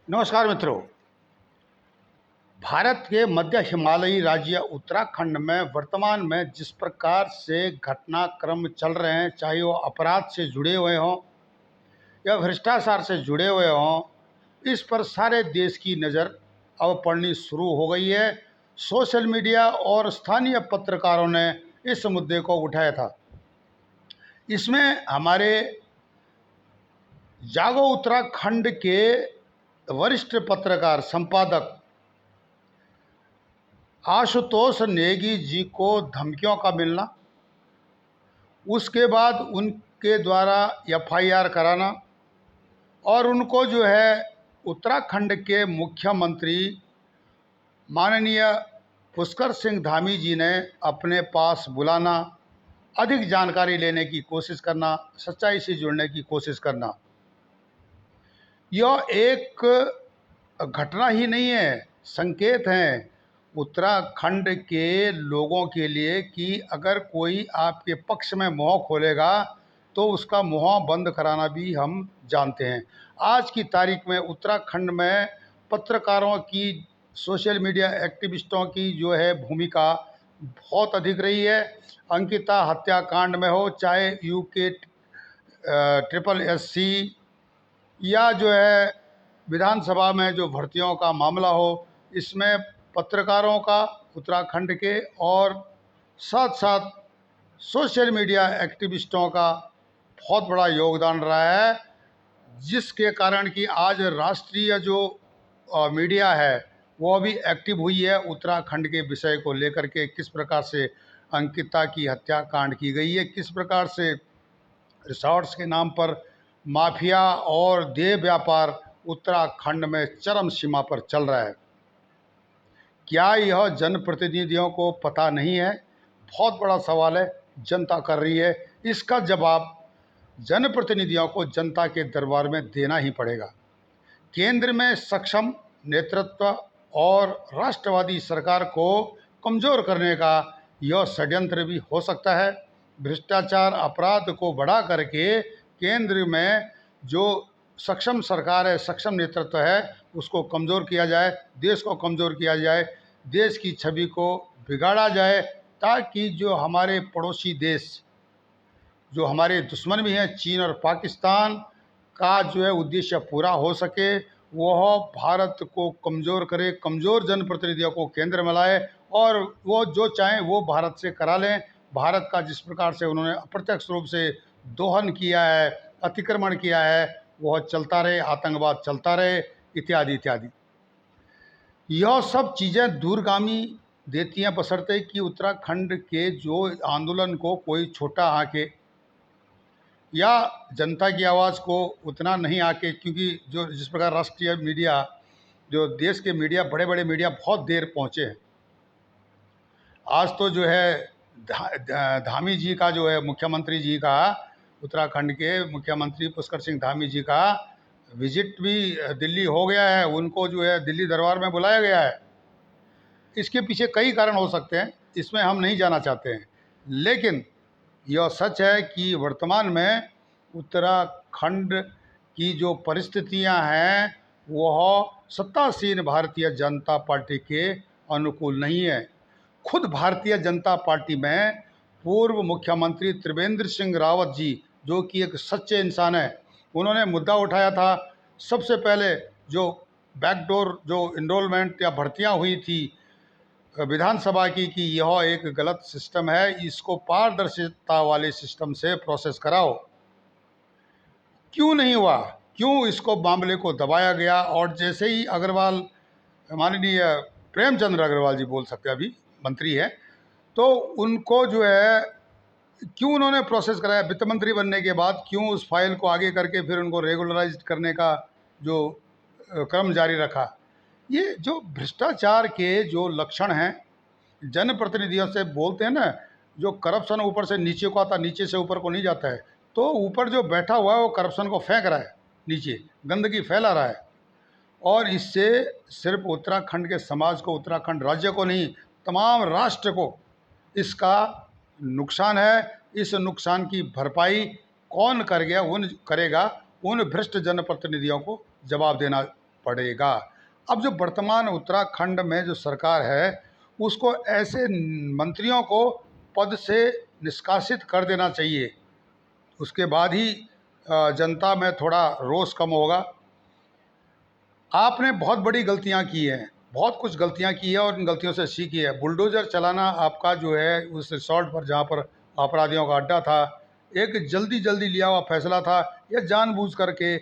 नमस्कार मित्रों। भारत के मध्य हिमालयी राज्य उत्तराखंड में वर्तमान में जिस प्रकार से घटनाक्रम चल रहे हैं, चाहे वो अपराध से जुड़े हुए हों या भ्रष्टाचार से जुड़े हुए हों, इस पर सारे देश की नज़र अब पड़नी शुरू हो गई है। सोशल मीडिया और स्थानीय पत्रकारों ने इस मुद्दे को उठाया था। इसमें हमारे जागो उत्तराखंड के वरिष्ठ पत्रकार संपादक आशुतोष नेगी जी को धमकियों का मिलना, उसके बाद उनके द्वारा एफआईआर कराना और उनको जो है उत्तराखंड के मुख्यमंत्री माननीय पुष्कर सिंह धामी जी ने अपने पास बुलाना, अधिक जानकारी लेने की कोशिश करना, सच्चाई से जुड़ने की कोशिश करना, यह एक घटना ही नहीं है, संकेत हैं उत्तराखंड के लोगों के लिए कि अगर कोई आपके पक्ष में मुँह खोलेगा तो उसका मुँह बंद कराना भी हम जानते हैं। आज की तारीख में उत्तराखंड में पत्रकारों की, सोशल मीडिया एक्टिविस्टों की जो है भूमिका बहुत अधिक रही है। अंकिता हत्याकांड में हो, चाहे यूके ट्रिपल एससी या जो है विधानसभा में जो भर्तियों का मामला हो, इसमें पत्रकारों का उत्तराखंड के और साथ साथ सोशल मीडिया एक्टिविस्टों का बहुत बड़ा योगदान रहा है, जिसके कारण कि आज राष्ट्रीय जो मीडिया है वो भी एक्टिव हुई है उत्तराखंड के विषय को लेकर के। किस प्रकार से अंकिता की हत्याकांड की गई है, किस प्रकार से रिसॉर्ट्स के नाम पर माफिया और देह व्यापार उत्तराखंड में चरम सीमा पर चल रहा है। क्या यह जनप्रतिनिधियों को पता नहीं है? बहुत बड़ा सवाल है, जनता कर रही है। इसका जवाब जनप्रतिनिधियों को जनता के दरबार में देना ही पड़ेगा। केंद्र में सक्षम नेतृत्व और राष्ट्रवादी सरकार को कमज़ोर करने का यह षड्यंत्र भी हो सकता है। भ्रष्टाचार अपराध को बढ़ा करके केंद्र में जो सक्षम सरकार है, सक्षम नेतृत्व है, उसको कमज़ोर किया जाए, देश को कमज़ोर किया जाए, देश की छवि को बिगाड़ा जाए, ताकि जो हमारे पड़ोसी देश, जो हमारे दुश्मन भी हैं, चीन और पाकिस्तान का जो है उद्देश्य पूरा हो सके। वह भारत को कमज़ोर करे, कमज़ोर जनप्रतिनिधियों को केंद्र में लाए और वो जो चाहें वो भारत से करा लें। भारत का जिस प्रकार से उन्होंने अप्रत्यक्ष रूप से दोहन किया है, अतिक्रमण किया है, वह चलता रहे, आतंकवाद चलता रहे, इत्यादि इत्यादि। यह सब चीज़ें दूरगामी देती हैं, बशर्ते कि उत्तराखंड के जो आंदोलन को कोई छोटा आके या जनता की आवाज़ को उतना नहीं आके, क्योंकि जो जिस प्रकार राष्ट्रीय मीडिया, जो देश के मीडिया, बड़े बड़े मीडिया बहुत देर पहुँचे हैं। आज तो जो है धामी जी का, जो है मुख्यमंत्री जी का, उत्तराखंड के मुख्यमंत्री पुष्कर सिंह धामी जी का विजिट भी दिल्ली हो गया है, उनको जो है दिल्ली दरबार में बुलाया गया है। इसके पीछे कई कारण हो सकते हैं, इसमें हम नहीं जाना चाहते हैं, लेकिन यह सच है कि वर्तमान में उत्तराखंड की जो परिस्थितियां हैं वह सत्तासीन भारतीय जनता पार्टी के अनुकूल नहीं है। खुद भारतीय जनता पार्टी में पूर्व मुख्यमंत्री त्रिवेंद्र सिंह रावत जी, जो कि एक सच्चे इंसान है, उन्होंने मुद्दा उठाया था सबसे पहले, जो बैकडोर जो इनरोलमेंट या भर्तियां हुई थी विधानसभा की, कि यह एक गलत सिस्टम है, इसको पारदर्शिता वाले सिस्टम से प्रोसेस कराओ। क्यों नहीं हुआ? क्यों इसको मामले को दबाया गया? और जैसे ही अग्रवाल, माननीय प्रेमचंद्र अग्रवाल जी बोल सकते हैं, अभी मंत्री हैं, तो उनको जो है क्यों उन्होंने प्रोसेस कराया? वित्त मंत्री बनने के बाद क्यों उस फाइल को आगे करके फिर उनको रेगुलराइज करने का जो क्रम जारी रखा? ये जो भ्रष्टाचार के जो लक्षण हैं, जनप्रतिनिधियों से बोलते हैं ना, जो करप्शन ऊपर से नीचे को आता, नीचे से ऊपर को नहीं जाता है, तो ऊपर जो बैठा हुआ है वो करप्शन को फेंक रहा है, नीचे गंदगी फैला रहा है। और इससे सिर्फ उत्तराखंड के समाज को, उत्तराखंड राज्य को नहीं, तमाम राष्ट्र को इसका नुकसान है। इस नुकसान की भरपाई कौन करेगा? उन भ्रष्ट जनप्रतिनिधियों को जवाब देना पड़ेगा। अब जो वर्तमान उत्तराखंड में जो सरकार है, उसको ऐसे मंत्रियों को पद से निष्कासित कर देना चाहिए। उसके बाद ही जनता में थोड़ा रोष कम होगा। आपने बहुत बड़ी गलतियां की हैं, बहुत कुछ गलतियां की है और उन गलतियों से सीखी है। बुलडोज़र चलाना आपका जो है उस रिसॉर्ट पर जहां पर अपराधियों का अड्डा था, एक जल्दी जल्दी लिया हुआ फैसला था। यह जानबूझ करके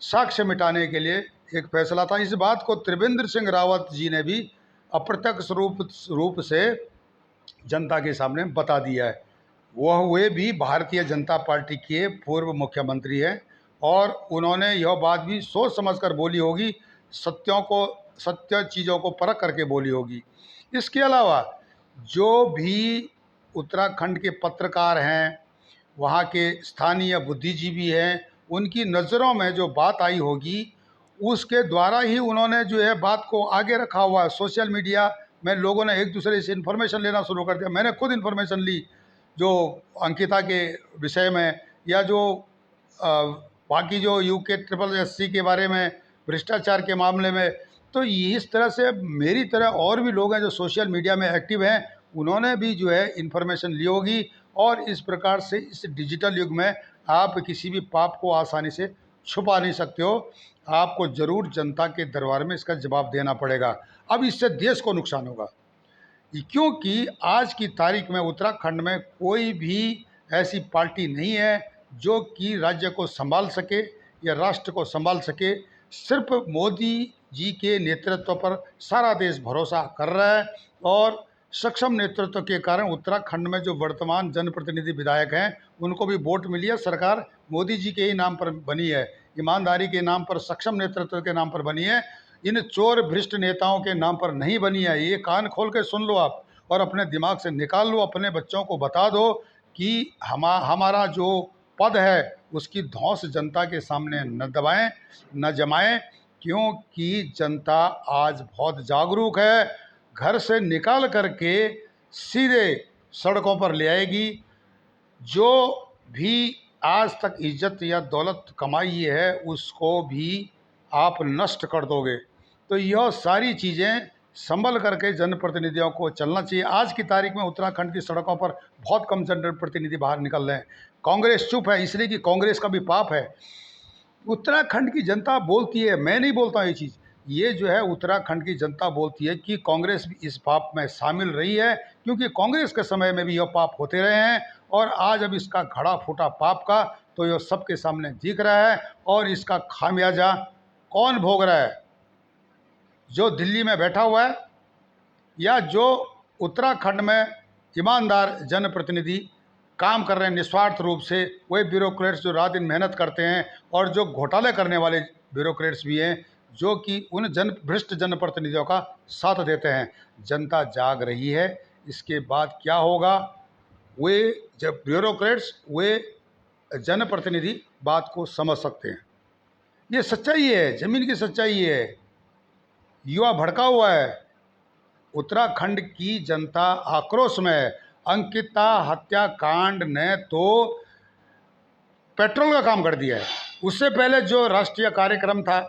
साक्ष्य मिटाने के लिए एक फैसला था। इस बात को त्रिवेंद्र सिंह रावत जी ने भी अप्रत्यक्ष रूप से जनता के सामने बता दिया है। वे भी भारतीय जनता पार्टी के पूर्व मुख्यमंत्री हैं और उन्होंने यह बात भी सोच समझकर बोली होगी, सत्य चीज़ों को परख करके बोली होगी। इसके अलावा जो भी उत्तराखंड के पत्रकार हैं, वहाँ के स्थानीय बुद्धिजीवी हैं, उनकी नज़रों में जो बात आई होगी, उसके द्वारा ही उन्होंने जो है बात को आगे रखा हुआ है। सोशल मीडिया में लोगों ने एक दूसरे से इन्फॉर्मेशन लेना शुरू कर दिया। मैंने खुद इन्फॉर्मेशन ली जो अंकिता के विषय में, या जो बाकी जो यूके SSS के बारे में, भ्रष्टाचार के मामले में। तो इस तरह से मेरी तरह और भी लोग हैं जो सोशल मीडिया में एक्टिव हैं, उन्होंने भी जो है इन्फॉर्मेशन ली होगी। और इस प्रकार से इस डिजिटल युग में आप किसी भी पाप को आसानी से छुपा नहीं सकते हो। आपको ज़रूर जनता के दरबार में इसका जवाब देना पड़ेगा। अब इससे देश को नुकसान होगा, क्योंकि आज की तारीख में उत्तराखंड में कोई भी ऐसी पार्टी नहीं है जो कि राज्य को संभाल सके या राष्ट्र को संभाल सके। सिर्फ मोदी जी के नेतृत्व पर सारा देश भरोसा कर रहा है और सक्षम नेतृत्व के कारण उत्तराखंड में जो वर्तमान जनप्रतिनिधि विधायक हैं, उनको भी वोट मिली है। सरकार मोदी जी के ही नाम पर बनी है, ईमानदारी के नाम पर, सक्षम नेतृत्व के नाम पर बनी है। इन चोर भ्रष्ट नेताओं के नाम पर नहीं बनी है। ये कान खोल के सुन लो आप और अपने दिमाग से निकाल लो। अपने बच्चों को बता दो कि हमारा जो पद है उसकी धौंस जनता के सामने न दबाएं, न जमाएं, क्योंकि जनता आज बहुत जागरूक है। घर से निकाल करके सीधे सड़कों पर ले आएगी। जो भी आज तक इज्जत या दौलत कमाई है उसको भी आप नष्ट कर दोगे। तो यह सारी चीज़ें संभल करके जनप्रतिनिधियों को चलना चाहिए। आज की तारीख में उत्तराखंड की सड़कों पर बहुत कम जनप्रतिनिधि बाहर निकल रहे हैं। कांग्रेस चुप है, इसलिए कि कांग्रेस का भी पाप है। उत्तराखंड की जनता बोलती है, मैं नहीं बोलता हूँ ये चीज़, ये जो है उत्तराखंड की जनता बोलती है कि कांग्रेस भी इस पाप में शामिल रही है, क्योंकि कांग्रेस के समय में भी यह पाप होते रहे हैं। और आज अब इसका घड़ा फूटा पाप का तो यह सबके सामने दिख रहा है। और इसका खामियाजा कौन भोग रहा है? जो दिल्ली में बैठा हुआ है या जो उत्तराखंड में ईमानदार जनप्रतिनिधि काम कर रहे हैं निस्वार्थ रूप से, वही ब्यूरोक्रेट्स जो रात दिन मेहनत करते हैं, और जो घोटाले करने वाले ब्यूरोक्रेट्स भी हैं जो कि उन भ्रष्ट जनप्रतिनिधियों का साथ देते हैं। जनता जाग रही है। इसके बाद क्या होगा, वे जब ब्यूरोक्रेट्स, वे जनप्रतिनिधि बात को समझ सकते हैं। ये सच्चाई है, ज़मीन की सच्चाई है। युवा भड़का हुआ है। उत्तराखंड की जनता आक्रोश में है। अंकिता हत्याकांड ने तो पेट्रोल का काम कर दिया है। उससे पहले जो राष्ट्रीय कार्यक्रम था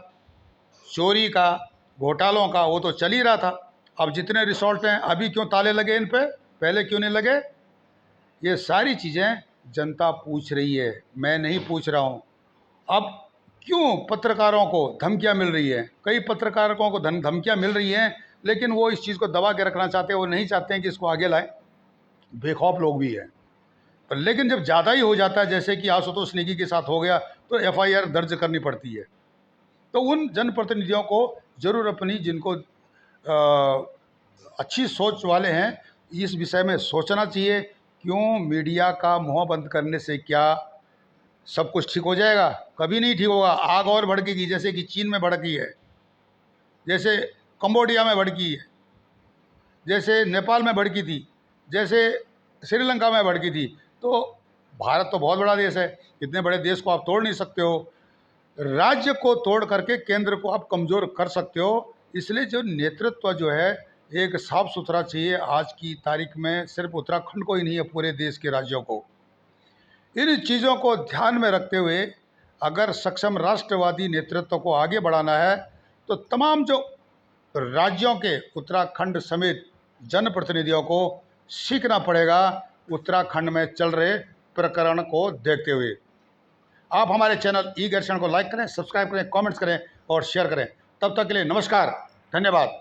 चोरी का, घोटालों का, वो तो चल ही रहा था। अब जितने रिसोर्ट हैं, अभी क्यों ताले लगे इन पे, पहले क्यों नहीं लगे? ये सारी चीज़ें जनता पूछ रही है, मैं नहीं पूछ रहा हूँ। अब क्यों पत्रकारों को धमकियाँ मिल रही हैं? कई पत्रकारों को धमकियाँ मिल रही हैं, लेकिन वो इस चीज़ को दबा के रखना चाहते हैं। वो नहीं चाहते हैं कि इसको आगे लाएं। बेखौफ लोग भी हैं। पर लेकिन जब ज़्यादा ही हो जाता है, जैसे कि आशुतोष नेगी के साथ हो गया, तो FIR दर्ज करनी पड़ती है। तो उन जनप्रतिनिधियों को ज़रूर अपनी, जिनको अच्छी सोच वाले हैं, इस विषय में सोचना चाहिए। क्यों मीडिया का मुंह बंद करने से क्या सब कुछ ठीक हो जाएगा? कभी नहीं ठीक होगा। आग और भड़केगी, जैसे कि चीन में भड़की है, जैसे कंबोडिया में भड़की है, जैसे नेपाल में भड़की थी, जैसे श्रीलंका में भड़की थी। तो भारत तो बहुत बड़ा देश है, इतने बड़े देश को आप तोड़ नहीं सकते हो। राज्य को तोड़ करके केंद्र को आप कमज़ोर कर सकते हो। इसलिए जो नेतृत्व जो है एक साफ सुथरा चाहिए। आज की तारीख में सिर्फ उत्तराखंड को ही नहीं है, पूरे देश के राज्यों को। इन चीज़ों को ध्यान में रखते हुए अगर सक्षम राष्ट्रवादी नेतृत्व को आगे बढ़ाना है तो तमाम जो राज्यों के उत्तराखंड समेत जनप्रतिनिधियों को सीखना पड़ेगा उत्तराखंड में चल रहे प्रकरण को देखते हुए। आप हमारे चैनल ई गर्शन को लाइक करें, सब्सक्राइब करें, कमेंट्स करें और शेयर करें। तब तक के लिए नमस्कार, धन्यवाद।